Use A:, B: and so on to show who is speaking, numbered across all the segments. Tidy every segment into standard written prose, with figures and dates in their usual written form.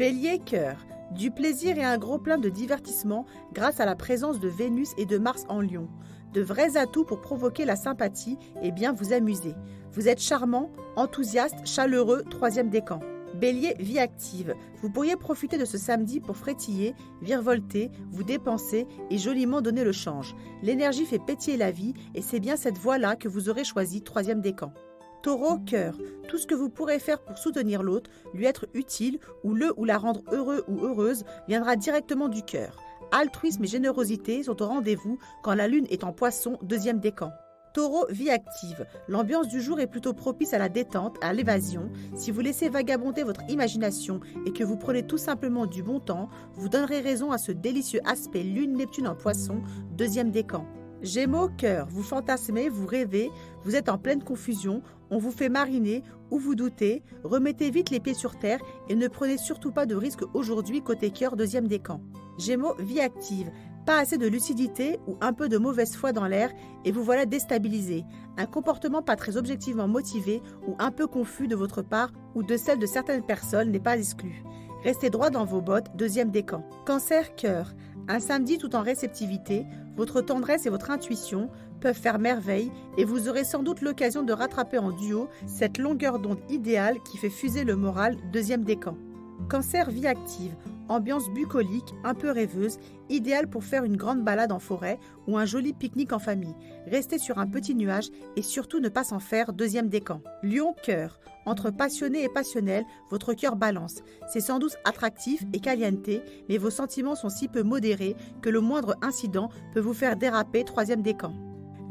A: Bélier, cœur. Du plaisir et un gros plein de divertissement grâce à la présence de Vénus et de Mars en Lion. De vrais atouts pour provoquer la sympathie et bien vous amuser. Vous êtes charmant, enthousiaste, chaleureux, troisième décan. Bélier, vie active. Vous pourriez profiter de ce samedi pour frétiller, virevolter, vous dépenser et joliment donner le change. L'énergie fait pétiller la vie et c'est bien cette voie-là que vous aurez choisi, troisième décan. Taureau, cœur. Tout ce que vous pourrez faire pour soutenir l'autre, lui être utile ou le ou la rendre heureux ou heureuse viendra directement du cœur. Altruisme et générosité sont au rendez-vous quand la lune est en poisson, deuxième décan. Taureau, vie active. L'ambiance du jour est plutôt propice à la détente, à l'évasion. Si vous laissez vagabonder votre imagination et que vous prenez tout simplement du bon temps, vous donnerez raison à ce délicieux aspect lune-Neptune en poisson, deuxième décan. Gémeaux, cœur, vous fantasmez, vous rêvez, vous êtes en pleine confusion, on vous fait mariner ou vous doutez, remettez vite les pieds sur terre et ne prenez surtout pas de risque aujourd'hui côté cœur, deuxième décan. Gémeaux, vie active, pas assez de lucidité ou un peu de mauvaise foi dans l'air et vous voilà déstabilisé. Un comportement pas très objectivement motivé ou un peu confus de votre part ou de celle de certaines personnes n'est pas exclu. Restez droit dans vos bottes, deuxième décan. Cancer, cœur. Un samedi tout en réceptivité, votre tendresse et votre intuition peuvent faire merveille et vous aurez sans doute l'occasion de rattraper en duo cette longueur d'onde idéale qui fait fuser le moral, deuxième décan. Cancer, vie active, ambiance bucolique, un peu rêveuse, idéale pour faire une grande balade en forêt ou un joli pique-nique en famille. Restez sur un petit nuage et surtout ne pas s'en faire, deuxième décan. Lion, cœur. Entre passionné et passionnel, votre cœur balance. C'est sans doute attractif et caliente, mais vos sentiments sont si peu modérés que le moindre incident peut vous faire déraper, troisième décan.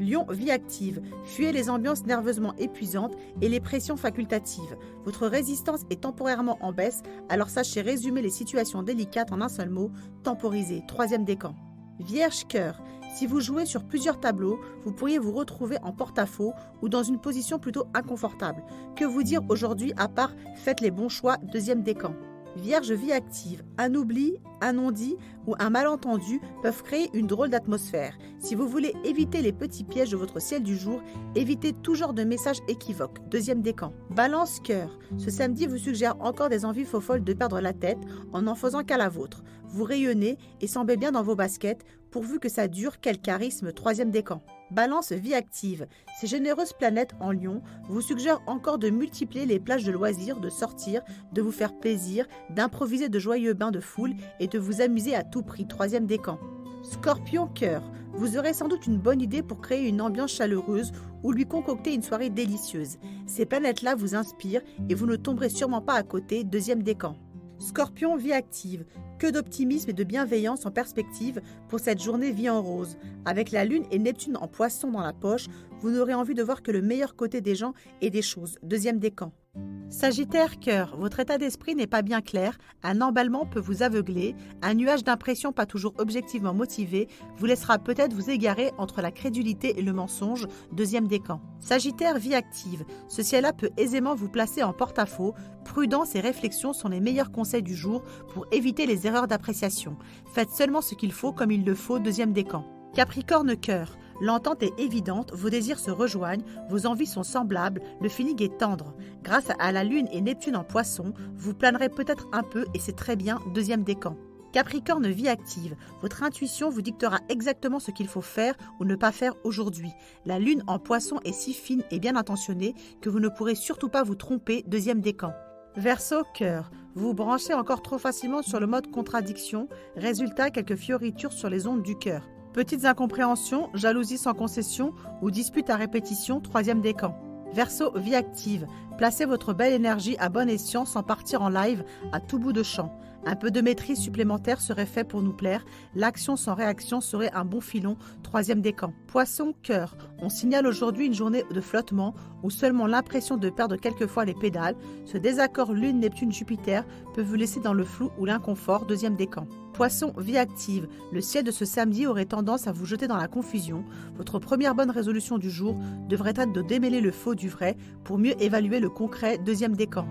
A: Lion, vie active. Fuyez les ambiances nerveusement épuisantes et les pressions facultatives. Votre résistance est temporairement en baisse, alors sachez résumer les situations délicates en un seul mot, temporiser, troisième décan. Vierge, cœur. Si vous jouez sur plusieurs tableaux, vous pourriez vous retrouver en porte-à-faux ou dans une position plutôt inconfortable. Que vous dire aujourd'hui à part faites les bons choix, deuxième décan. Vierge, vie active. Un oubli, un non-dit ou un malentendu peuvent créer une drôle d'atmosphère. Si vous voulez éviter les petits pièges de votre ciel du jour, évitez tout genre de messages équivoques. Deuxième décan. Balance, cœur. Ce samedi vous suggère encore des envies faux-folles de perdre la tête en n'en faisant qu'à la vôtre. Vous rayonnez et semblez bien dans vos baskets, pourvu que ça dure, quel charisme, troisième décan. Balance, vie active. Ces généreuses planètes en Lion vous suggèrent encore de multiplier les plages de loisirs, de sortir, de vous faire plaisir, d'improviser de joyeux bains de foule et de vous amuser à tout prix, troisième décan. Scorpion, cœur. Vous aurez sans doute une bonne idée pour créer une ambiance chaleureuse ou lui concocter une soirée délicieuse. Ces planètes-là vous inspirent et vous ne tomberez sûrement pas à côté, deuxième décan. Scorpion, vie active. Que d'optimisme et de bienveillance en perspective pour cette journée vie en rose. Avec la lune et Neptune en poisson dans la poche, vous n'aurez envie de voir que le meilleur côté des gens et des choses. Deuxième décan. Sagittaire, cœur. Votre état d'esprit n'est pas bien clair, un emballement peut vous aveugler, un nuage d'impression pas toujours objectivement motivé vous laissera peut-être vous égarer entre la crédulité et le mensonge, deuxième décan. Sagittaire, vie active. Ce ciel-là peut aisément vous placer en porte-à-faux, prudence et réflexion sont les meilleurs conseils du jour pour éviter les erreurs d'appréciation. Faites seulement ce qu'il faut comme il le faut, deuxième décan. Capricorne, cœur. L'entente est évidente, vos désirs se rejoignent, vos envies sont semblables, le feeling est tendre. Grâce à la lune et Neptune en poisson, vous planerez peut-être un peu et c'est très bien, deuxième décan. Capricorne, vie active. Votre intuition vous dictera exactement ce qu'il faut faire ou ne pas faire aujourd'hui. La lune en poisson est si fine et bien intentionnée que vous ne pourrez surtout pas vous tromper, deuxième décan. Verseau, cœur. Vous vous branchez encore trop facilement sur le mode contradiction, résultat quelques fioritures sur les ondes du cœur. Petites incompréhensions, jalousie sans concession ou disputes à répétition, troisième décan. Verseau, vie active. Placez votre belle énergie à bon escient sans partir en live à tout bout de champ. Un peu de maîtrise supplémentaire serait fait pour nous plaire. L'action sans réaction serait un bon filon, troisième décan. Poisson, cœur. On signale aujourd'hui une journée de flottement ou seulement l'impression de perdre quelquefois les pédales. Ce désaccord Lune, Neptune, Jupiter peut vous laisser dans le flou ou l'inconfort, deuxième décan. Poisson, vie active. Le ciel de ce samedi aurait tendance à vous jeter dans la confusion. Votre première bonne résolution du jour devrait être de démêler le faux du vrai pour mieux évaluer le concret, deuxième décan.